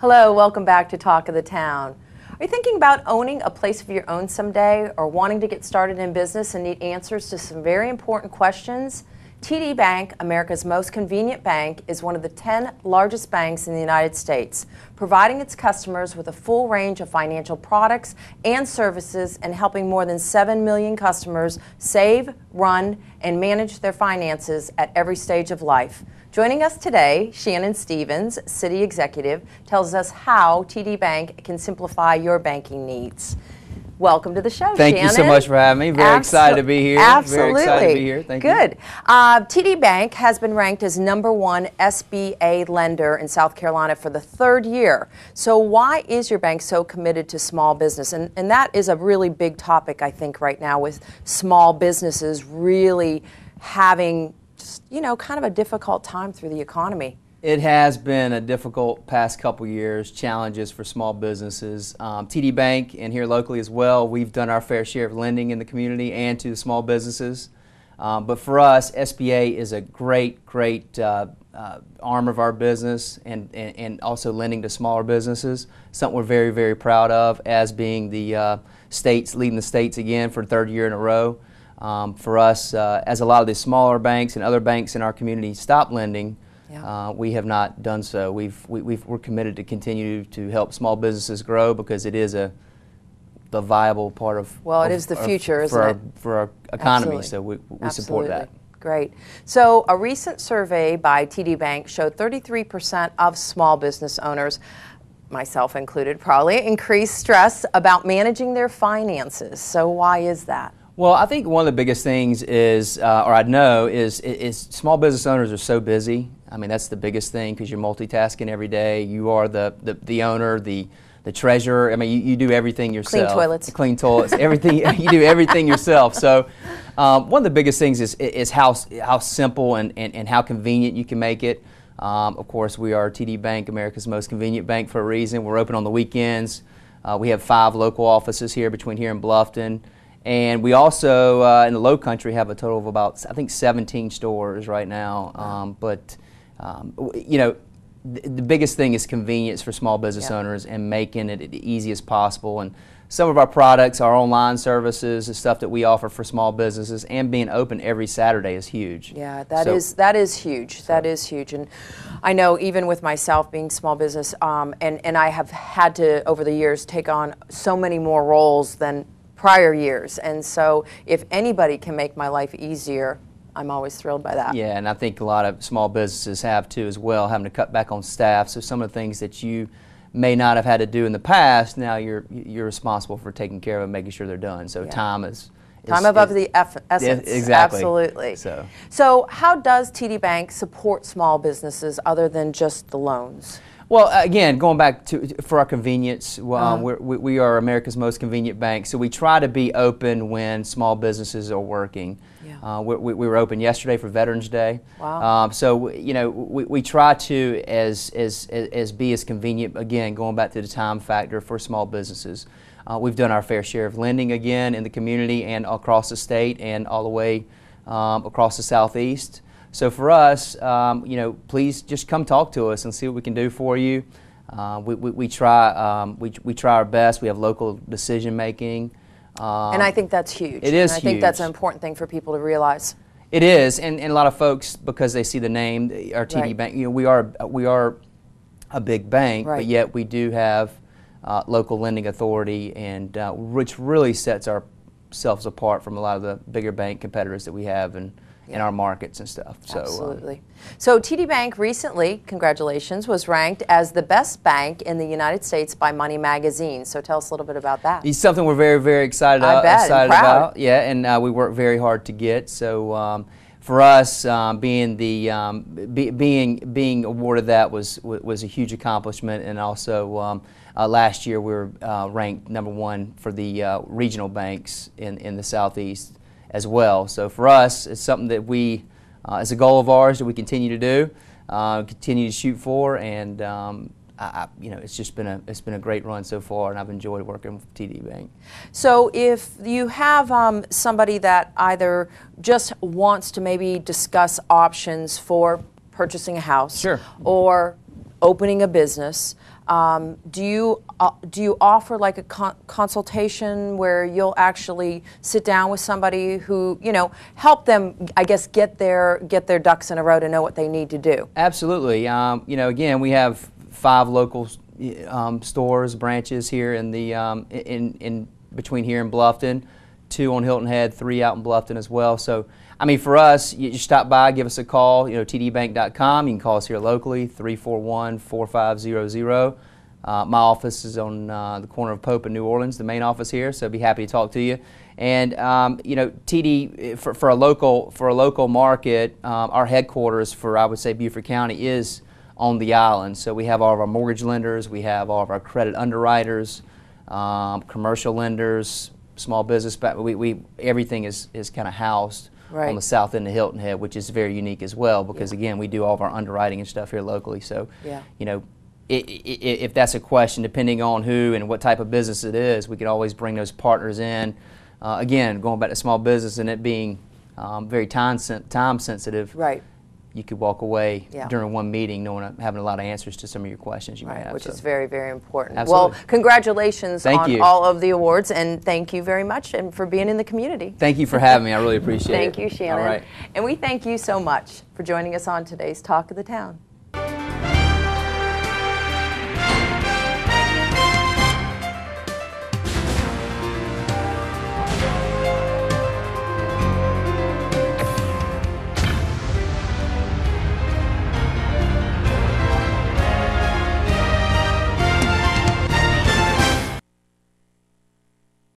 Hello, welcome back to Talk of the Town. Are you thinking about owning a place of your own someday or wanting to get started in business and need answers to some very important questions? TD Bank, America's most convenient bank, is one of the 10 largest banks in the United States, providing its customers with a full range of financial products and services and helping more than 7 million customers save, run, and manage their finances at every stage of life. Joining us today, Shannon Stevens, City Executive, tells us how TD Bank can simplify your banking needs. Welcome to the show, Shannon. Thank you so much for having me. Very excited to be here. Absolutely. Very excited to be here. Thank you. Good. TD Bank has been ranked as #1 SBA lender in South Carolina for the 3rd year. So why is your bank so committed to small business? And that is a really big topic, I think, right now, with small businesses really having, you know, kind of a difficult time through the economy. It has been a difficult past couple years, challenges for small businesses. TD Bank and here locally as well, we've done our fair share of lending in the community and to small businesses. But for us, SBA is a great arm of our business and also lending to smaller businesses, something we're very, very proud of as being the states, leading the states again for the 3rd year in a row. For us, as a lot of the smaller banks and other banks in our community stop lending, we have not done so. We're committed to continue to help small businesses grow because it is the viable part of it is the future, isn't it? For our economy. Absolutely. So we support that. Great. So a recent survey by TD Bank showed 33% of small business owners, myself included probably, increased stress about managing their finances. So why is that? Well, I think one of the biggest things is, or I know, is small business owners are so busy. I mean, that's the biggest thing because you're multitasking every day. You are the owner, the treasurer. I mean, you do everything yourself. Clean toilets. Clean toilets. Everything you do everything yourself. So, one of the biggest things is how simple and how convenient you can make it. Of course, we are TD Bank, America's most convenient bank for a reason. We're open on the weekends. We have 5 local offices here between here and Bluffton. And we also, in the Low Country, have a total of about, I think, 17 stores right now. You know, the biggest thing is convenience for small business owners and making it the easiest possible. And some of our products, our online services, the stuff that we offer for small businesses, and being open every Saturday is huge. Yeah, that is huge. That is huge. And I know even with myself being small business, and I have had to, over the years, take on so many more roles than prior years, and so if anybody can make my life easier, I'm always thrilled by that. Yeah, and I think a lot of small businesses have too as well, having to cut back on staff. So some of the things that you may not have had to do in the past, now you're responsible for taking care of and making sure they're done. So time is above the essence. Exactly. Absolutely. So how does TD Bank support small businesses other than just the loans? Well, again, going back for our convenience, we are America's most convenient bank, so we try to be open when small businesses are working. We were open yesterday for Veterans Day. Wow. So you know, we try to be as convenient. Again, going back to the time factor for small businesses. We've done our fair share of lending again in the community and across the state and all the way across the Southeast. So for us, you know, please just come talk to us and see what we can do for you. We try our best. We have local decision making, and I think that's huge. It is and I huge. think that's an important thing for people to realize. It is, and a lot of folks, because they see the name, our TD Bank. You know, we are a big bank, but yet we do have local lending authority, and which really sets ourselves apart from a lot of the bigger bank competitors that we have in our markets and stuff. Absolutely. So TD Bank recently, congratulations, was ranked as the best bank in the United States by Money Magazine. So tell us a little bit about that. It's something we're very, very excited about. Yeah, and we work very hard to get. So for us, being awarded that was a huge accomplishment, and also last year we were ranked #1 for the regional banks in the Southeast as well. So for us, it's something that it's a goal of ours that we continue to do, continue to shoot for, and you know, it's been a great run so far, and I've enjoyed working with TD Bank. So if you have somebody that either just wants to maybe discuss options for purchasing a house, or opening a business, Do you offer like a consultation where you'll actually sit down with somebody who, you know, help them, I guess, get their ducks in a row to know what they need to do? Absolutely. You know, again, we have 5 local stores, branches here in the in between here and Bluffton, 2 on Hilton Head, 3 out in Bluffton as well. So, I mean, for us, you stop by, give us a call. You know, tdbank.com. You can call us here locally, 341-4500. My office is on the corner of Pope and New Orleans, the main office here. So, I'd be happy to talk to you. And you know, TD for a local market, our headquarters for, I would say, Beaufort County is on the island. So we have all of our mortgage lenders, we have all of our credit underwriters, commercial lenders, small business. Everything is kind of housed on the south end of Hilton Head, which is very unique as well, because again, we do all of our underwriting and stuff here locally. So you know, if that's a question, depending on who and what type of business it is, we can always bring those partners in. Again, going back to small business and it being very time sensitive. Right. You could walk away during one meeting knowing having a lot of answers to some of your questions you might have. Which is very, very important. Absolutely. Well, congratulations on all of the awards, and thank you very much and for being in the community. Thank you for having me. I really appreciate it. Thank you, Shannon. All right. And we thank you so much for joining us on today's Talk of the Town.